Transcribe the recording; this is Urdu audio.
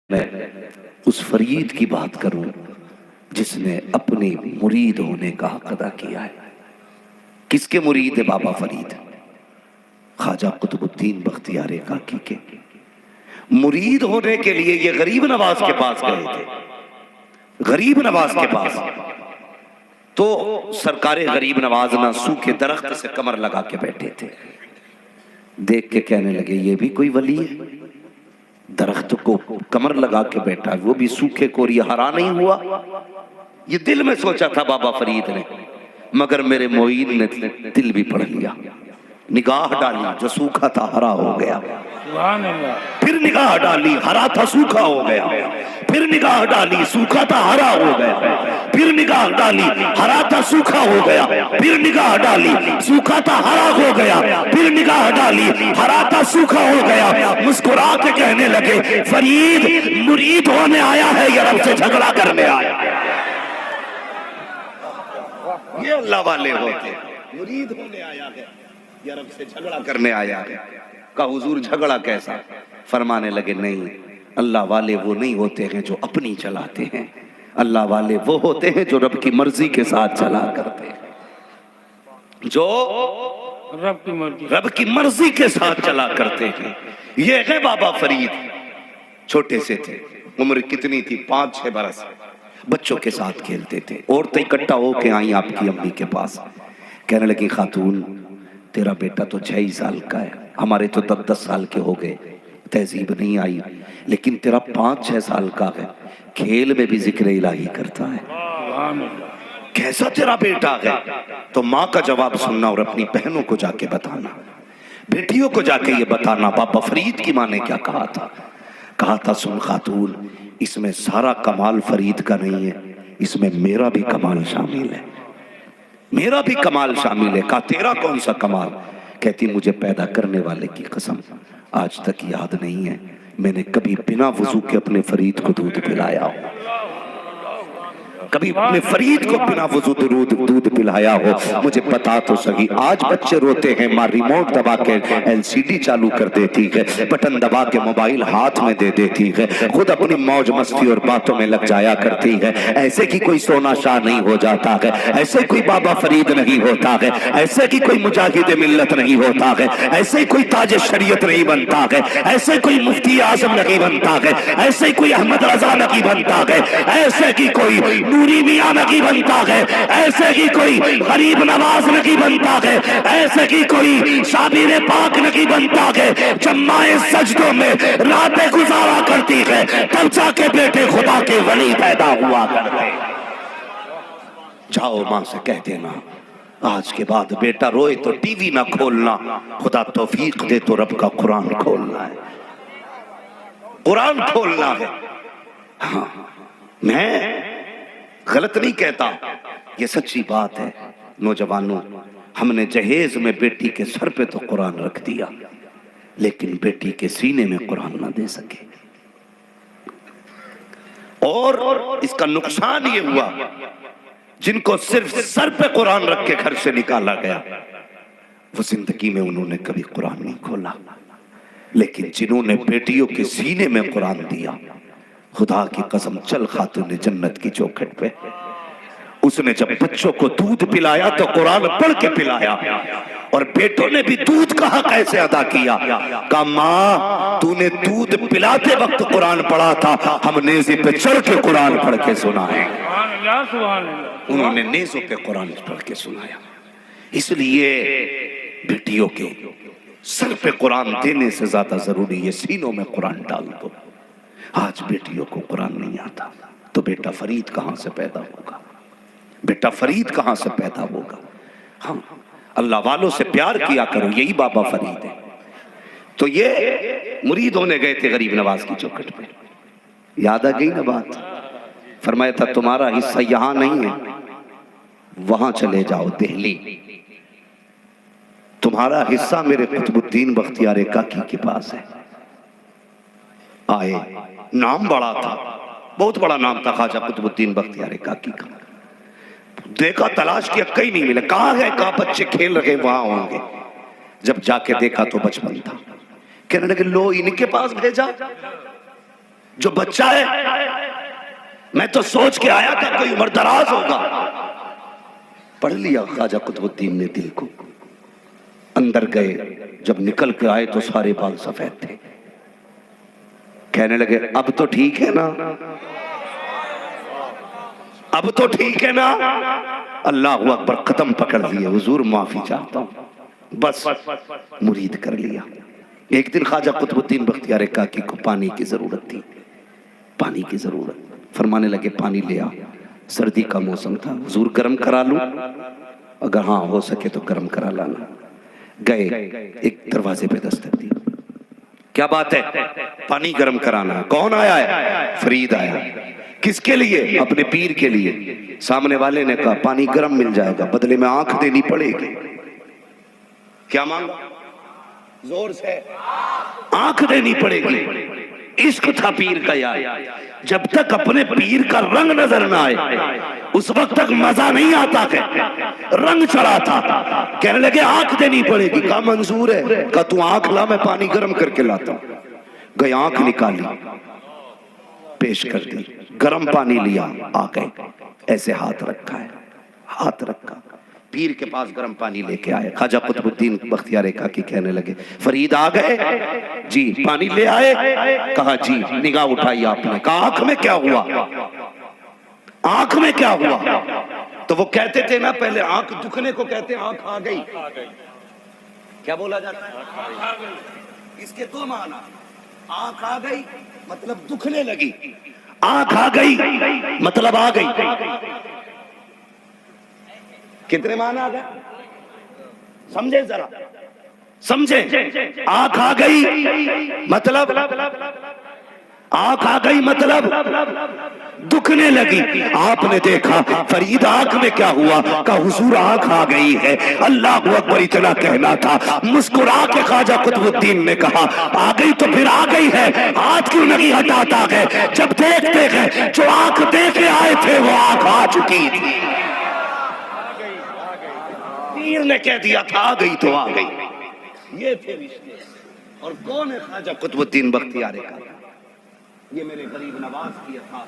میں اس فرید کی بات کروں جس نے اپنی مرید ہونے کا حق ادا کیا ہے۔ کس کے مرید ہے بابا فرید؟ خواجہ قطب الدین بختیار کاکی کے مرید ہونے کے لیے یہ غریب نواز کے پاس گئے تھے۔ غریب نواز کے پاس تو سرکار غریب نواز نہ سوکھے درخت سے کمر لگا کے بیٹھے تھے، دیکھ کے کہنے لگے یہ بھی کوئی ولی ہے، درخت کو کمر لگا کے بیٹھا ہے، وہ بھی سوکھے کو، اور یہ ہرا نہیں ہوا۔ یہ دل میں سوچا تھا بابا فرید نے، مگر میرے معین نے دل بھی پڑھ لیا۔ نگاہ ڈالی، جو سوکھا تھا ہرا ہو گیا، پھر نگاہ ڈالی، ہرا تھا سوکھا ہو گیا، پھر نگاہ ڈالی، سوکھا تھا ہرا ہو گیا، پھر نگاہ ڈالی، ہرا تھا سوکھا ہو گیا، پھر نگاہ ڈالی، سوکھا تھا ہرا ہو گیا، پھر نگاہ ڈالی، ہرا تھا سوکھا ہو گیا۔ مسکرا کے کہنے لگے فرید مرید ہونے آیا ہے یا رب سے جھگڑا کرنے آیا ہے؟ یہ اللہ والے ہوتے، مرید ہونے آیا ہے یا رب سے جھگڑا کرنے آیا ہے؟ کہا حضور جھگڑا کیسا؟ فرمانے لگے نہیں، اللہ والے وہ نہیں ہوتے ہیں جو اپنی چلاتے ہیں، اللہ والے وہ ہوتے ہیں جو رب کی مرضی کے ساتھ چلا کرتے ہیں، جو رب کی مرضی کے ساتھ چلا کرتے ہیں۔ یہ ہے بابا فرید، چھوٹے سے تھے، عمر کتنی تھی؟ 5-6 برس، بچوں کے ساتھ کھیلتے تھے۔ عورتیں اکٹھا ہو کے آئیں آپ کی امی کے پاس، کہنے لگی خاتون تیرا بیٹا تو 6 ہی سال کا ہے، ہمارے تو 10 سال کے ہو گئے، تہذیب نہیں آئی، لیکن تیرا 5-6 سال کا ہے، کھیل میں بھی ذکر الہی کرتا ہے، کیسا تیرا بیٹا ہے؟ تو ماں کا جواب سننا اور اپنی بہنوں کو جا کے بتانا، بیٹیوں کو جا کے یہ بتانا بابا فرید کی ماں نے کیا کہا تھا۔ کہا تھا سن خاتون، اس میں سارا کمال فرید کا نہیں ہے، اس میں میرا بھی کمال شامل ہے، میرا بھی کمال شامل ہے۔ کہا تیرا کون سا کمال؟ کہتی مجھے پیدا کرنے والے کی قسم آج تک یاد نہیں ہے میں نے کبھی بنا وضو کے اپنے فرید کو دودھ پلایا ہو، کبھی اپنے فرید کو بنا وضو دودھ پلایا ہو، مجھے بتا تو صحیح۔ آج بچے روتے ہیں، ماں ریموٹ دبا کے LCD چالو کر دیتی ہے، بٹن دبا کے موبائل ہاتھ میں دے دیتی ہے، خود اپنی موج مستی اور باتوں میں لگ جایا کرتی ہے۔ ایسے کی کوئی سونا شاہ نہیں ہو جاتا ہے، ایسے کوئی بابا فرید نہیں ہوتا ہے، ایسے کی کوئی مجاہد ملت نہیں ہوتا ہے، ایسے کوئی تاج شریعت نہیں بنتا ہے، ایسے کوئی مفتی اعظم نہیں بنتا ہے، ایسے کوئی احمد رضا نہیں بنتا ہے، ایسے کی کوئی نوری میاں نہیں بنتا ہے، ایسے کی کوئی غریب نواز نہیں بنتا ہے، ایسے کی کوئی شابیر پاک نہیں بنتا ہے۔ جب مائیں سجدوں میں راتیں گزارا کرتی ہے تب جا کے بیٹے خدا کے ولی پیدا ہوا کرتے۔ جاؤ ماں سے کہہ دینا آج کے بعد بیٹا روئے تو ٹی وی نہ کھولنا، خدا توفیق دے تو رب کا قرآن کھولنا ہے، قرآن کھولنا ہے۔ ہاں میں غلط نہیں کہتا، یہ سچی بات ہے۔ نوجوانوں، ہم نے جہیز میں بیٹی کے سر پہ تو قرآن رکھ دیا، لیکن بیٹی کے سینے میں قرآن نہ دے سکے، اور اس کا نقصان یہ ہوا جن کو صرف سر پہ قرآن رکھ کے گھر سے نکالا گیا وہ زندگی میں انہوں نے کبھی قرآن نہیں کھولا، لیکن جنہوں نے بیٹیوں کے سینے میں قرآن دیا، خدا کی قسم چل خاتون جنت کی چوکھٹ پہ اس نے جب بچوں کو دودھ پلایا تو قرآن پڑھ کے پلایا، اور بیٹوں نے بھی دودھ کا حق ایسے ادا کیا۔ کہا ماں تو نے دودھ پلاتے وقت قرآن پڑھا تھا، ہم نیزے پہ چڑھ کے قرآن پڑھ کے سنائے، انہوں نے نیزوں پہ قرآن پڑھ کے سنایا۔ اس لیے بیٹیوں کے سر پہ قرآن دینے سے زیادہ ضروری ہے سینوں میں قرآن ڈال دو۔ آج بیٹیوں کو قرآن نہیں آتا تو بیٹا فرید کہاں سے پیدا ہوگا؟ بیٹا فرید کہاں سے پیدا ہوگا؟ ہاں اللہ والوں سے پیار کیا کرو، یہی بابا فرید ہے۔ تو یہ مرید ہونے گئے تھے غریب نواز کی چوکھٹ پہ، یاد آ گئی نا بات؟ فرمایا تھا تمہارا حصہ یہاں نہیں ہے، وہاں چلے جاؤ دہلی، تمہارا حصہ میرے قطب الدین بختیار کاکی کے پاس ہے۔ آئے، نام بڑا تھا، بہت بڑا نام تھا خواجہ قطب الدین بختیار کاکی کا۔ دیکھا تلاش کیا کہیں نہیں ملے، کہاں ہے؟ کہاں بچے کھیل رہے وہاں ہوں گے۔ جب جا کے دیکھا تو بچپن تھا، کہنے لگے لو ان کے پاس بھیجا، جو بچہ ہے میں تو سوچ کے آیا تھا کوئی عمر دراز ہوگا. پڑھ لیا خواجہ قطب الدین نے دل کو. اندر گئے, جب نکل کے آئے تو سارے بال سفید تھے. کہنے لگے اب تو ٹھیک ہے نا, اب تو ٹھیک ہے نا. اللہ اکبر, قدم پکڑ لیے, حضور معافی چاہتا ہوں, بس مرید کر لیا. ایک دن خواجہ قطب الدین بختیار کاکی کو پانی کی ضرورت تھی, پانی کی ضرورت. فرمانے لگے پانی لے آ. سردی کا موسم تھا. حضور گرم کرا لوں؟ اگر ہاں ہو سکے تو گرم کرا لانا. گئے, ایک دروازے پہ دستک دی. کیا بات ہے؟ پانی گرم کرانا ہے. کون آیا ہے؟ فرید آیا. کس کے لیے؟ اپنے پیر کے لیے. سامنے والے نے کہا پانی گرم مل جائے گا, بدلے میں آنکھ دینی پڑے گی. کیا مانگا؟ زور سے آنکھ دینی پڑے گی. عشق تھا پیر کا یار. جب تک اپنے پیر کا رنگ نظر نہ آئے اس وقت تک مزہ نہیں آتا. کہ رنگ چڑھا تھا. کہنے لگے آنکھ دینی پڑے گی. کہا منظور ہے. کہا تو آنکھ لا, میں پانی گرم کر کے لاتا ہوں. گئے, آنکھ نکالی, پیش کر دی, گرم پانی لیا, آ گئے. ایسے ہاتھ رکھا ہے, ہاتھ رکھا, پیر کے پاس گرم پانی لے کے آئے. خواجہ قطب الدین بختیار کاکی کہنے لگے فرید آ گئے؟ جی. پانی لے آئے؟ کہا جی. نگاہ اٹھائی آپ نے. کہا آنکھ میں کیا ہوا؟ آنکھ میں کیا ہوا؟ تو وہ کہتے تھے نا پہلے آنکھ دکھنے کو کہتے ہیں آنکھ آ گئی. کیا بولا جاتا ہے؟ اس کے دو معنی. آنکھ آ گئی مطلب دکھنے لگی, آنکھ آ گئی مطلب آ گئی. کتنے معنی آ گئے؟ سمجھے ذرا, سمجھے. آنکھ آ گئی مطلب, آنکھ آ گئی مطلب دکھنے لگی. آپ نے دیکھا فرید آنکھ میں کیا ہوا؟ کہا حضور آنکھ آ گئی ہے. اللہ اکبر, اتنا کہنا تھا. مسکرا کے خواجہ قطب الدین نے کہا آ گئی تو پھر آ گئی ہے, ہاتھ کیوں نہیں ہٹاتا ہے؟ جب دیکھتے ہیں جو آنکھ دیکھے آئے تھے وہ آنکھ آ چکی تھی. پیر نے کہہ دیا تھا آ گئی تو آ گئی. یہ پھر رشتے. اور کون ہے خواجہ قطب الدین بختیار کاکی؟ یہ میرے غریب نواز کی عطا.